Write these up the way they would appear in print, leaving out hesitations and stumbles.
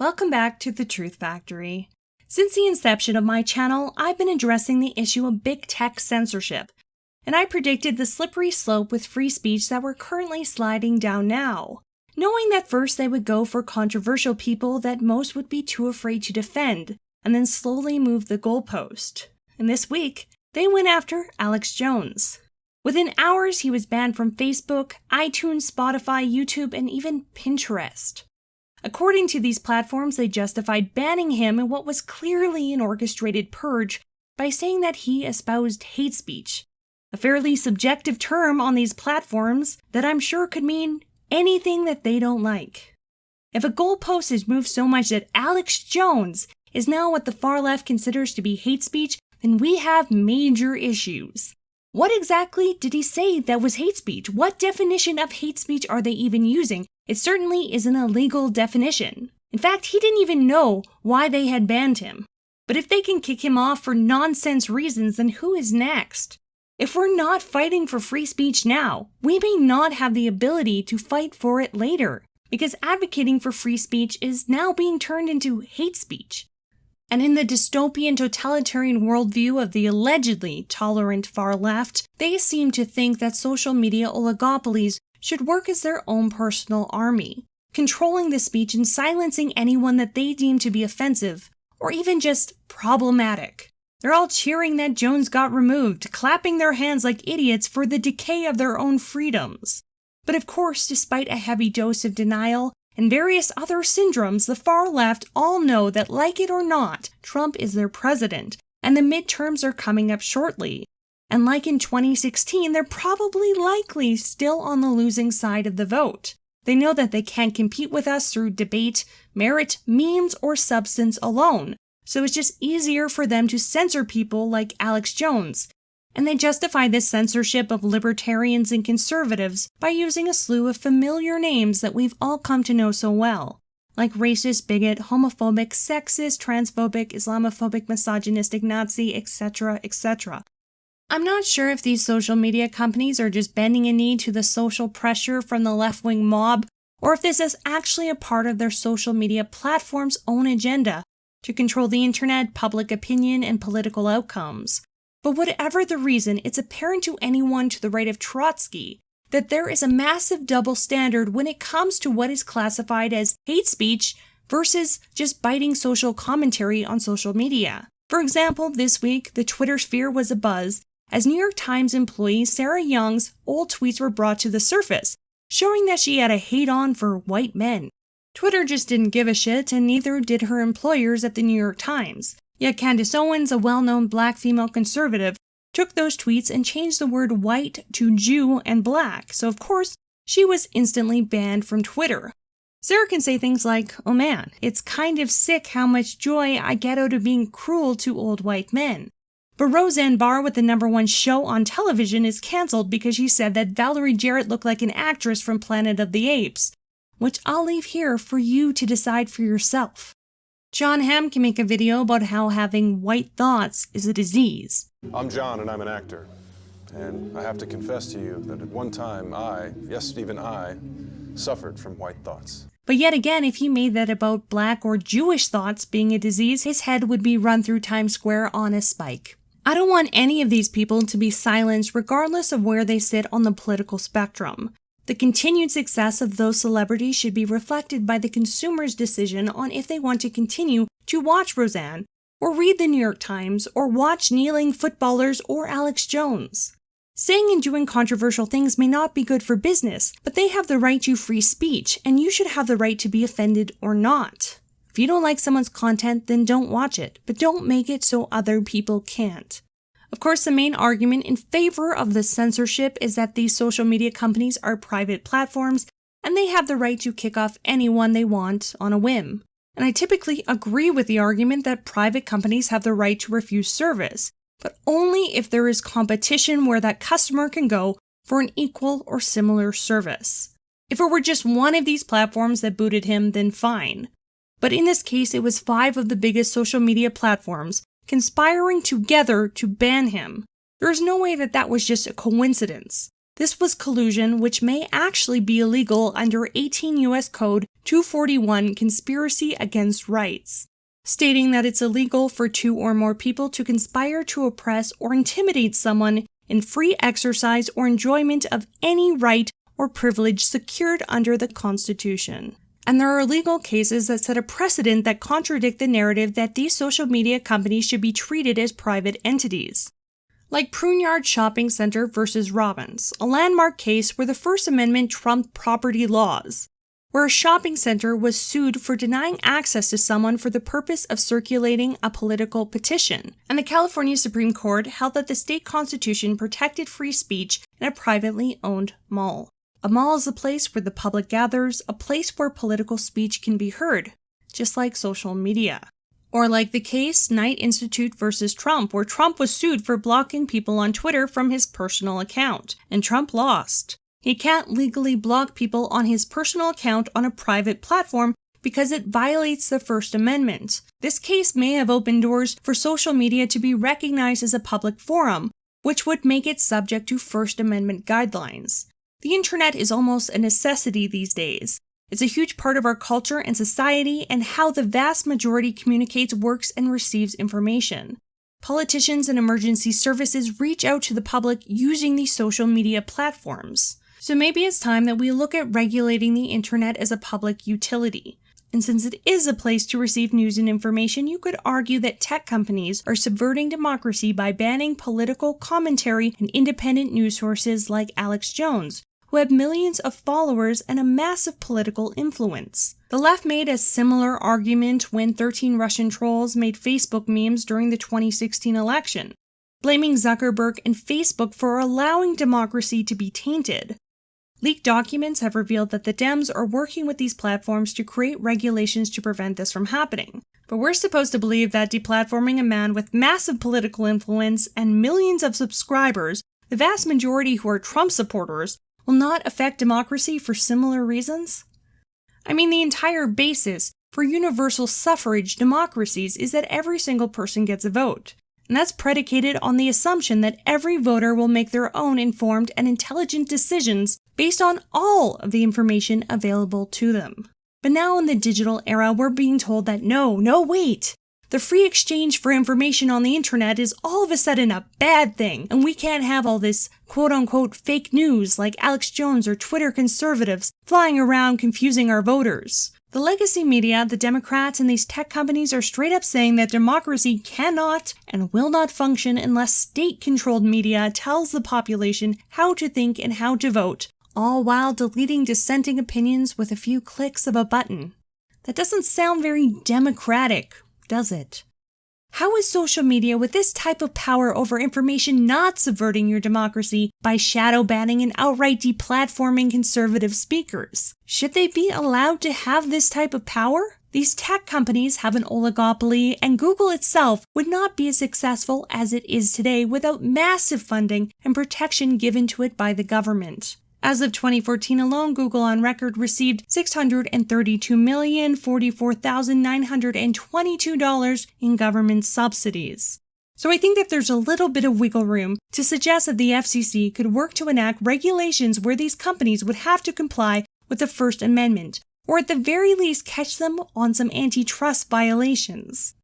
Welcome back to The Truth Factory. Since the inception of my channel, I've been addressing the issue of big tech censorship, and I predicted the slippery slope with free speech that we're currently sliding down now, knowing that first they would go for controversial people that most would be too afraid to defend, and then slowly move the goalpost. And this week, they went after Alex Jones. Within hours, he was banned from Facebook, iTunes, Spotify, YouTube, and even Pinterest. According to these platforms, they justified banning him in what was clearly an orchestrated purge by saying that he espoused hate speech, a fairly subjective term on these platforms that I'm sure could mean anything that they don't like. If a goalpost is moved so much that Alex Jones is now what the far left considers to be hate speech, then we have major issues. What exactly did he say that was hate speech? What definition of hate speech are they even using? It certainly isn't a legal definition. In fact, he didn't even know why they had banned him. But if they can kick him off for nonsense reasons, then who is next? If we're not fighting for free speech now, we may not have the ability to fight for it later, because advocating for free speech is now being turned into hate speech. And in the dystopian totalitarian worldview of the allegedly tolerant far left, they seem to think that social media oligopolies should work as their own personal army, controlling the speech and silencing anyone that they deem to be offensive, or even just problematic. They're all cheering that Jones got removed, clapping their hands like idiots for the decay of their own freedoms. But of course, despite a heavy dose of denial and various other syndromes, the far left all know that, like it or not, Trump is their president, and the midterms are coming up shortly. And like in 2016, they're probably likely still on the losing side of the vote. They know that they can't compete with us through debate, merit, memes, or substance alone, so it's just easier for them to censor people like Alex Jones. And they justify this censorship of libertarians and conservatives by using a slew of familiar names that we've all come to know so well, like racist, bigot, homophobic, sexist, transphobic, Islamophobic, misogynistic, Nazi, etc., etc. I'm not sure if these social media companies are just bending a knee to the social pressure from the left-wing mob, or if this is actually a part of their social media platform's own agenda to control the internet, public opinion, and political outcomes. But whatever the reason, it's apparent to anyone to the right of Trotsky that there is a massive double standard when it comes to what is classified as hate speech versus just biting social commentary on social media. For example, this week, the Twitter sphere was abuzz as New York Times employee Sarah Young's old tweets were brought to the surface, showing that she had a hate-on for white men. Twitter just didn't give a shit, and neither did her employers at the New York Times. Yet Candace Owens, a well-known black female conservative, took those tweets and changed the word white to Jew and black, so of course, she was instantly banned from Twitter. Sarah can say things like, "Oh man, it's kind of sick how much joy I get out of being cruel to old white men." But Roseanne Barr with the #1 show on television is cancelled because she said that Valerie Jarrett looked like an actress from Planet of the Apes, which I'll leave here for you to decide for yourself. John Hamm can make a video about how having white thoughts is a disease. I'm John and I'm an actor. And I have to confess to you that at one time yes, even I, suffered from white thoughts. But yet again, if he made that about black or Jewish thoughts being a disease, his head would be run through Times Square on a spike. I don't want any of these people to be silenced regardless of where they sit on the political spectrum. The continued success of those celebrities should be reflected by the consumer's decision on if they want to continue to watch Roseanne, or read the New York Times, or watch kneeling footballers or Alex Jones. Saying and doing controversial things may not be good for business, but they have the right to free speech, and you should have the right to be offended or not. If you don't like someone's content, then don't watch it, but don't make it so other people can't. Of course, the main argument in favor of the censorship is that these social media companies are private platforms, and they have the right to kick off anyone they want on a whim. And I typically agree with the argument that private companies have the right to refuse service, but only if there is competition where that customer can go for an equal or similar service. If it were just one of these platforms that booted him, then fine. But in this case, it was 5 of the biggest social media platforms conspiring together to ban him. There is no way that that was just a coincidence. This was collusion, which may actually be illegal under 18 U.S. Code 241 Conspiracy Against Rights, stating that it's illegal for two or more people to conspire to oppress or intimidate someone in free exercise or enjoyment of any right or privilege secured under the Constitution. And there are legal cases that set a precedent that contradict the narrative that these social media companies should be treated as private entities. Like Pruneyard Shopping Center versus Robbins, a landmark case where the First Amendment trumped property laws, where a shopping center was sued for denying access to someone for the purpose of circulating a political petition, and the California Supreme Court held that the state constitution protected free speech in a privately owned mall. A mall is a place where the public gathers, a place where political speech can be heard, just like social media. Or like the case Knight Institute versus Trump, where Trump was sued for blocking people on Twitter from his personal account, and Trump lost. He can't legally block people on his personal account on a private platform because it violates the First Amendment. This case may have opened doors for social media to be recognized as a public forum, which would make it subject to First Amendment guidelines. The internet is almost a necessity these days. It's a huge part of our culture and society and how the vast majority communicates, works, and receives information. Politicians and emergency services reach out to the public using these social media platforms. So maybe it's time that we look at regulating the internet as a public utility. And since it is a place to receive news and information, you could argue that tech companies are subverting democracy by banning political commentary and independent news sources like Alex Jones, who have millions of followers and a massive political influence. The left made a similar argument when 13 Russian trolls made Facebook memes during the 2016 election, blaming Zuckerberg and Facebook for allowing democracy to be tainted. Leaked documents have revealed that the Dems are working with these platforms to create regulations to prevent this from happening. But we're supposed to believe that deplatforming a man with massive political influence and millions of subscribers, the vast majority who are Trump supporters, will not affect democracy for similar reasons? I mean, the entire basis for universal suffrage democracies is that every single person gets a vote. And that's predicated on the assumption that every voter will make their own informed and intelligent decisions based on all of the information available to them. But now in the digital era, we're being told that wait! The free exchange for information on the internet is all of a sudden a bad thing, and we can't have all this quote-unquote fake news like Alex Jones or Twitter conservatives flying around confusing our voters. The legacy media, the Democrats, and these tech companies are straight up saying that democracy cannot and will not function unless state-controlled media tells the population how to think and how to vote, all while deleting dissenting opinions with a few clicks of a button. That doesn't sound very democratic, does it? How is social media with this type of power over information not subverting your democracy by shadow banning and outright deplatforming conservative speakers? Should they be allowed to have this type of power? These tech companies have an oligopoly, and Google itself would not be as successful as it is today without massive funding and protection given to it by the government. As of 2014 alone, Google on record received $632,044,922 in government subsidies. So I think that there's a little bit of wiggle room to suggest that the FCC could work to enact regulations where these companies would have to comply with the First Amendment, or at the very least catch them on some antitrust violations.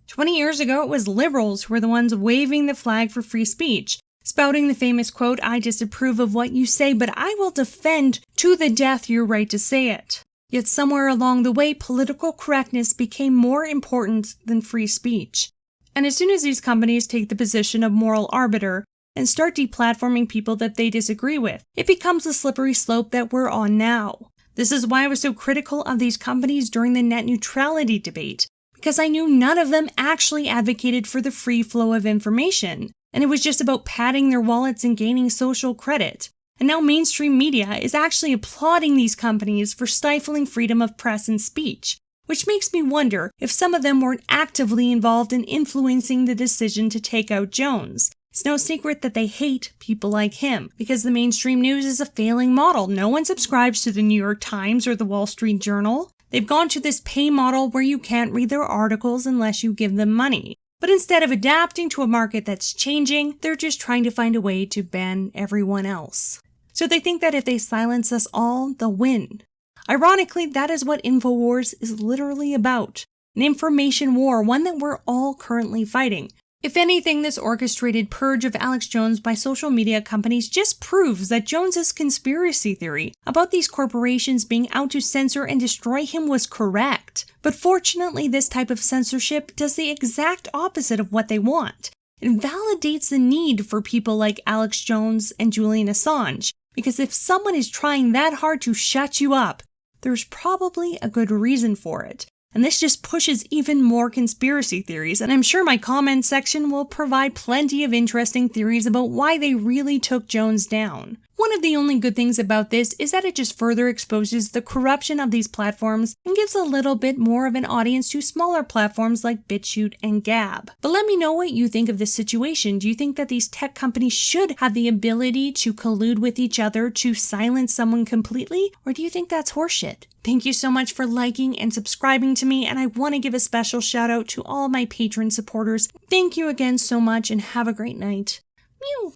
20 years ago, it was liberals who were the ones waving the flag for free speech, spouting the famous quote, "I disapprove of what you say, but I will defend to the death your right to say it." Yet somewhere along the way, political correctness became more important than free speech. And as soon as these companies take the position of moral arbiter and start deplatforming people that they disagree with, it becomes a slippery slope that we're on now. This is why I was so critical of these companies during the net neutrality debate, because I knew none of them actually advocated for the free flow of information. And it was just about padding their wallets and gaining social credit. And now mainstream media is actually applauding these companies for stifling freedom of press and speech, which makes me wonder if some of them weren't actively involved in influencing the decision to take out Jones. It's no secret that they hate people like him, because the mainstream news is a failing model. No one subscribes to the New York Times or the Wall Street Journal. They've gone to this pay model where you can't read their articles unless you give them money. But instead of adapting to a market that's changing, they're just trying to find a way to ban everyone else. So they think that if they silence us all, they'll win. Ironically, that is what InfoWars is literally about. An information war, one that we're all currently fighting. If anything, this orchestrated purge of Alex Jones by social media companies just proves that Jones's conspiracy theory about these corporations being out to censor and destroy him was correct. But fortunately, this type of censorship does the exact opposite of what they want. It validates the need for people like Alex Jones and Julian Assange, because if someone is trying that hard to shut you up, there's probably a good reason for it. And this just pushes even more conspiracy theories, and I'm sure my comment section will provide plenty of interesting theories about why they really took Jones down. One of the only good things about this is that it just further exposes the corruption of these platforms and gives a little bit more of an audience to smaller platforms like BitChute and Gab. But let me know what you think of this situation. Do you think that these tech companies should have the ability to collude with each other to silence someone completely? Or do you think that's horseshit? Thank you so much for liking and subscribing to me, and I want to give a special shout out to all my Patreon supporters. Thank you again so much and have a great night. Mew!